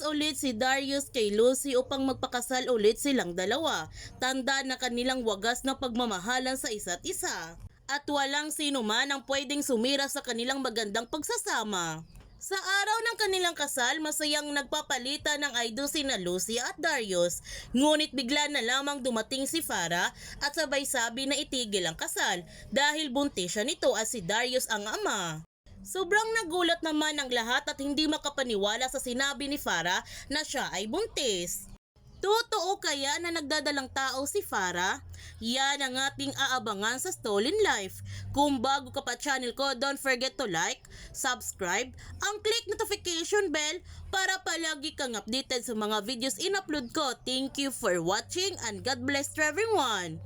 ulit si Darius kay Lucy upang magpakasal ulit silang dalawa. Tanda na kanilang wagas na pagmamahalan sa isa't isa. At walang sino man ang pwedeng sumira sa kanilang magandang pagsasama. Sa araw ng kanilang kasal, masayang nagpapalitan ng idol sina Lucy at Darius. Ngunit bigla na lamang dumating si Farah at sabay sabi na itigil ang kasal dahil buntis siya nito at si Darius ang ama. Sobrang nagulat naman ang lahat at hindi makapaniwala sa sinabi ni Farah na siya ay buntis. Totoo kaya na nagdadalang tao si Farah? Yan ang ating aabangan sa Stolen Life. Kung bago ka pa channel ko, don't forget to like, subscribe, and click notification bell para palagi kang updated sa mga videos in-upload ko. Thank you for watching and God bless to everyone!